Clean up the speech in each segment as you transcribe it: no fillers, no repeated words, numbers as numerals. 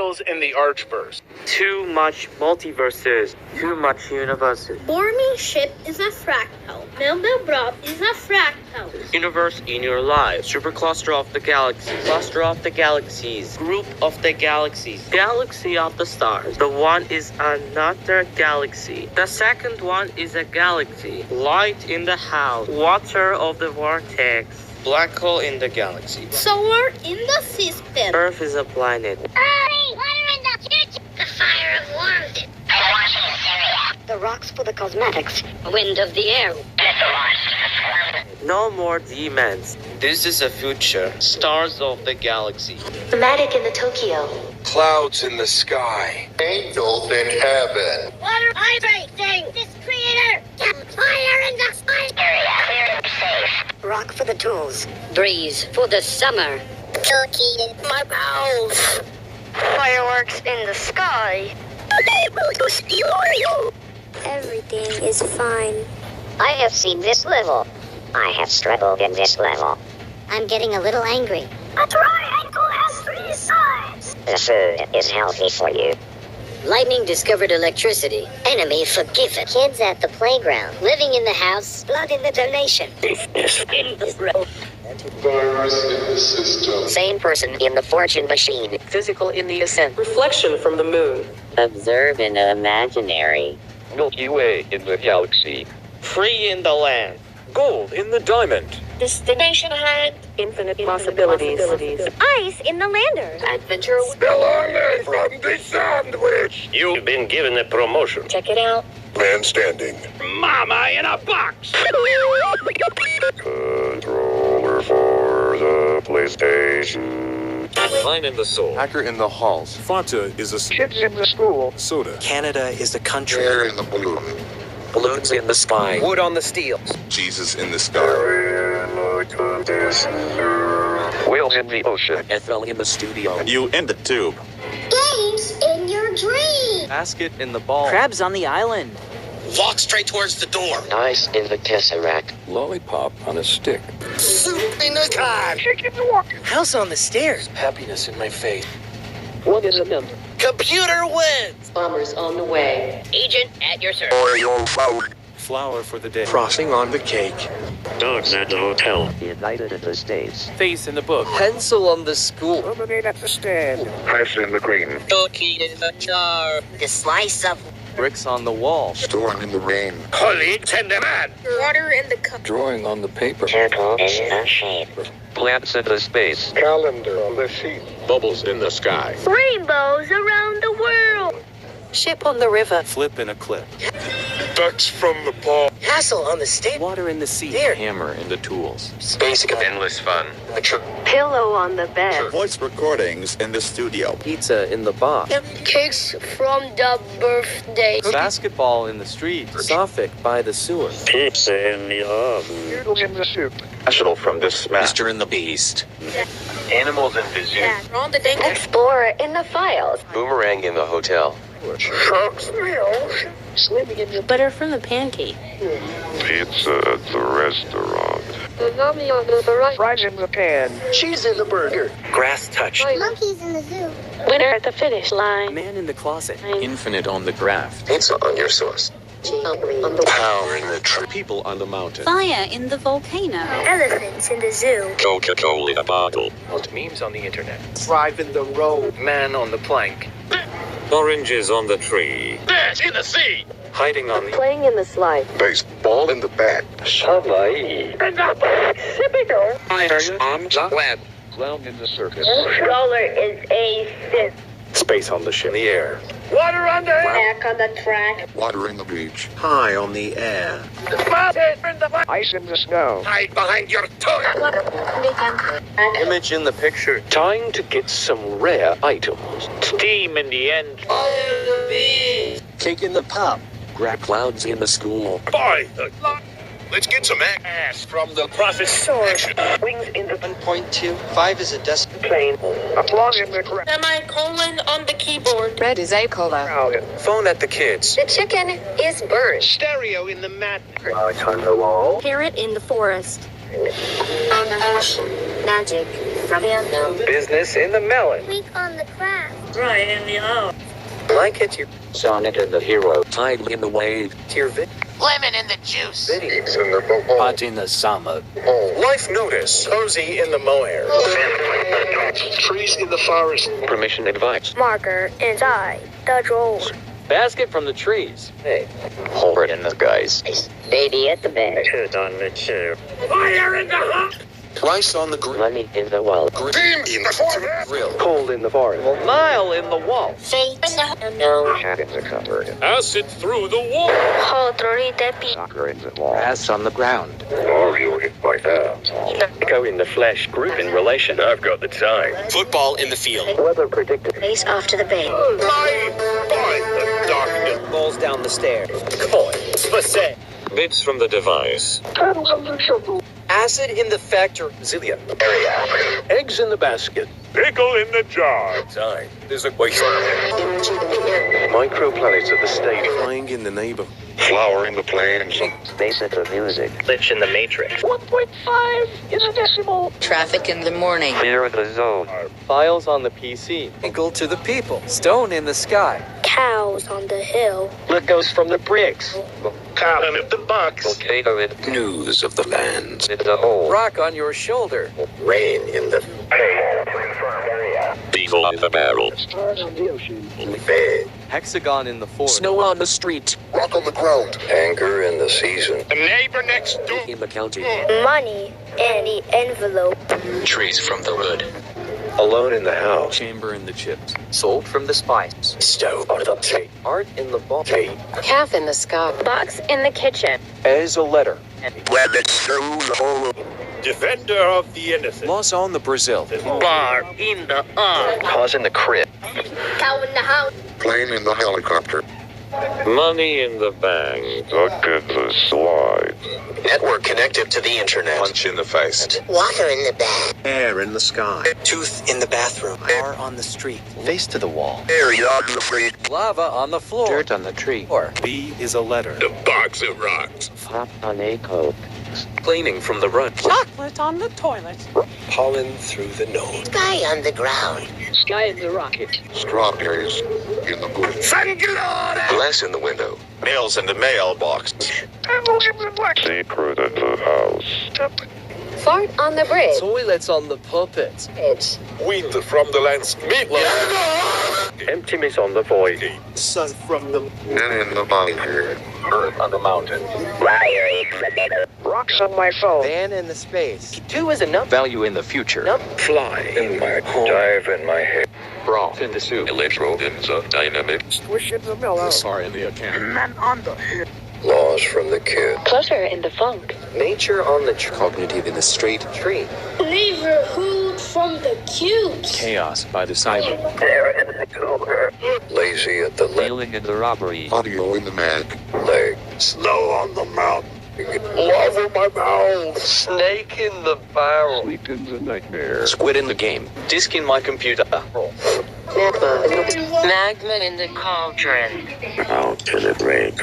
parallels in the Archverse. Too much multiverses. Too much universes. Forming ship is a fractal. Mandelbrot is a fractal. Universe in your life. Supercluster of the galaxies. Cluster of the galaxies. Group of the galaxies. Galaxy of the stars. The one is another galaxy. The second one is a galaxy. Light in the house. Water of the vortex. Black hole in the galaxy. Solar in the system. Earth is a planet. Water in the future. The fire of warmth. The rocks for the cosmetics. Wind of the air. No more demons. This is a future. Stars of the galaxy. Dramatic in the Tokyo. Clouds in the sky. Angels in heaven. Water, everything. This creator. Fire in the sky. Rock for the tools. Breeze for the summer. Cookie in my mouth. Fireworks in the sky. Everything is fine. I have seen this level. I have struggled in this level. I'm getting a little angry. A triangle has 3 sides. The food is healthy for you. Lightning discovered electricity. Enemy forgiven. Kids at the playground. Living in the house. Blood in the donation. Business in the road. Virus in the system. Same person in the fortune machine. Physical in the ascent. Reflection from the moon. Observe in imaginary. Milky Way in the galaxy. Free in the land. Gold in the diamond. Destination hand. Infinite possibilities. Ice in the landers. Adventure. Belonging from the sandwich. You've been given a promotion. Check it out. Man standing. Mama in a box. Controller for the PlayStation. Line in the soul. Hacker in the halls. Fanta is a Kids in the school. soda. Canada is a country. Air in the balloon. Balloons in the sky. Wood on the steel. Jesus in the sky. Whales in the ocean. Ethel in the studio. You in the tube. Games in your dream. Basket in the ball. Crabs on the island. Walk straight towards the door. Ice in the tesseract. Lollipop on a stick. Soup in the sky. Chicken walking. House on the stairs. Happiness in my face. What is a number? Computer wins. Bombers on the way. Agent at your service. Oil flour. Flower for the day. Frosting on the cake. Dogs at the hotel. United States. Face in the book. Pencil on the school. Lemonade at the stand. Ice in the cream. Cookie in the jar. The slice of Bricks on the wall. Storm in the rain. Colleagues in the man. Water in the cup. Drawing on the paper. circle in the shape. Plants in the space. Calendar on the sheet. Bubbles in the sky. Rainbows around the world. Ship on the river. Flip in a clip. Ducks from the pond. Castle on the stage. Water in the sea. There. Hammer in the tools. Basic endless fun. Pillow on the bed. Voice recordings in the studio. Pizza in the box. Cakes from the birthday. Basketball in the street. Suffolk by the sewer. Pizza in the oven. Noodles in the soup. National from this map. Mr. and the Beast. Animals in the zoo. On the thing. Explorer in the files. Boomerang in the hotel. Sharks in the ocean. Swimming in the butter from the pancake. Pizza at the restaurant. Salami on the right. Fries in the pan. Cheese in the burger. Grass touch. Monkeys in the zoo. Winner at the finish line. Man in the closet. Infinite on the graph. Pizza on your sauce. On the Power in the tree. People on the mountain. Fire in the volcano. Elephants in the zoo. Coca-Cola bottle. Memes on the internet. Drive in the road. Man on the plank. Oranges on the tree. Fish in the sea. Hiding on the... Playing in the slide. Baseball in the bat. Hawaii. And the Pacifico. Fires on the web. Clown in the circus. Scholar is a sis. Space on the ship. In the air. Water on the Back on the track. Water in the beach. High on the air. mountain. In the ice in the snow. Hide behind your tongue. Image in the picture. Time to get some rare items. Steam in the end. Cake in the pop. Grab clouds in the school. Boy, let's get some ass from the process. Sword. Wings in the 1.2. 5 is a decimal. plane. Applause in the crowd. Semicolon on the keyboard. Red is a cola. Phone at the kids. The chicken is burned. Stereo in the mat. Carrot in the forest. On the ocean. Magic. from the unknown. Business in the melon. Weak on the craft. Right in the eye. Blanket your Sonic and the hero. Tide in the wave. Tear Lemon in the juice. Pigs in the bowl. Hot in the summer. Life notice. Cozy in the mohair. Trees in the forest. permission advice. Marker inside the drawer. Basket from the trees. Hey. Hole in the skies. Baby at the bed. Kid on the chair. Fire in the hut. Rice on the grill. Money in the wallet. Beam in the forest. Grill. Cold in the forest. Mile in the wall. Faith in the unknown. Cat in the cupboard. Acid through the wall. Soccer in the wall. Grass on the ground. Mario hit by that. Echo in the flesh. Group in relation. I've got the time. Football in the field. Weather predicted. Face off to the bay. Light by the darkness. Balls down the stairs. Coin. Spacet. Bits from the device. Acid in the factory. Zillion. Area. Eggs in the basket. Pickle in the jar. Time. There's a waste. Microplanets at the stadium. Flying in the neighbor. Flower in the plains. Space at the music. Glitch in the matrix. 1.5 is a decimal. Traffic in the morning. Clear the zone. Files on the PC. Eagle to the people. Stone in the sky. Cows on the hill. Look goes from the bricks. Talon at the box. Volcano in News of the land. the hole. Rock on your shoulder. Rain in the Diesel in the barrel. bed. Hexagon in the forest. Snow on the street. Rock on the ground. Anger in the season. The neighbor next door. In the county. Money in the envelope. Trees from the wood. Alone in the house. Chamber in the chips. Sold from the spice. Stove on the tape. Art in the ball. Calf in the sky. Box in the kitchen. As a letter. Web it through the hole. Defender of the innocent. Loss on the Brazil. Bar in the eye. Cause in the crib. Cow in the house. Plane in the helicopter. Money in the bank. Look at the slide. Network connected to the internet. Punch in the face. Water in the bag. Air in the sky. Tooth in the bathroom. Car on the street. Face to the wall. Area on the street. Lava on the floor. Dirt on the tree. Or B is a letter. The box of rocks. Hop on a coat. cleaning from the run. Chocolate on the toilet. Pollen through the nose. Sky on the ground. Sky in the rocket. Strawberries in the bush. Glass in the window. Nails in the mailbox. Secret in the house. Fart on the bridge. Toilets on the pulpit. Weed from the landscape. Meatloaf. Emptiness on the void. Sun from the and in the bunker. Earth on the mountain. Rocks on my phone. Van in the space. 2 is enough. Value in the future. Fly in my home. Dive in my head. Broth in the soup. Electrode in the dynamic. Squish in the mellow. Sorry in the account. Man on the head. Laws from the kid. Clutter in the funk. Nature on the tree. Cognitive in the street. Neighborhood from the cubes. Chaos by the cyber. Lazy at the leg. Dealing in the robbery. Audio in the mag. Leg. Snow on the mountain. Love in my mouth. Snake in the barrel. Sleep in the nightmare. Squid in the game. Disk in my computer. Magma in the cauldron. How can it rain?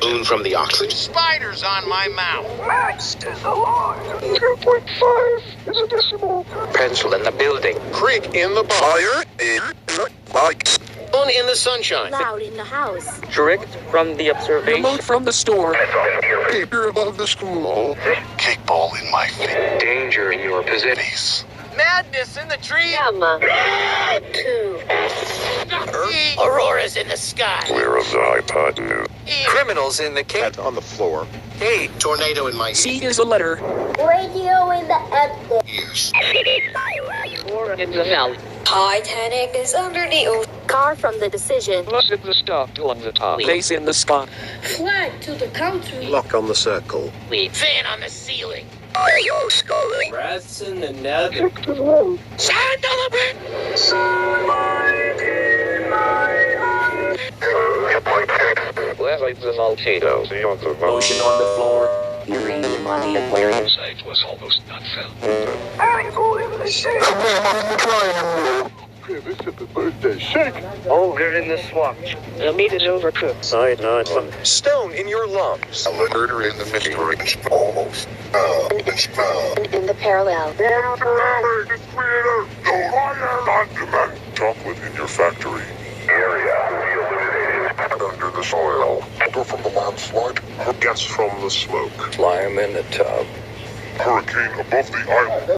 Moon from the oxygen. Spiders on my mouth. Max is alive. 2.5 is a decimal. Pencil in the building. Creek in the fire. In the bikes. Moon in the sunshine. Loud in the house. Tricked from the observation. Remote from the store. Paper above the school. Cake ball in my feet. Danger in your position. Madness in the tree. Gamma. 2. Auroras in the sky. Clear of the iPod. Criminals in the cave. Cat on the floor. Hey. Tornado in my C is a letter. Radio in the attic. ears. War in the valley. Titanic is under the ocean. Car from the decision. Plus in the stuff on the top. Face in the sky. Flag to the country. Lock on the circle. Fan on the ceiling. Ayo, skull. Rats in the nether. Sand on the bed. Where is the volcano? See on the Ocean on the floor. Green money aquarium. site was almost not found. Birthday shake. Ogre in the swamp. The meat is overcooked. Side nod. Stone in your lungs. Murder in the mystery. Almost. In the parallel. Chocolate in your factory. Area under the soil. Water from the landslide. Gas from the smoke. Fly him in the tub. Hurricane above the island.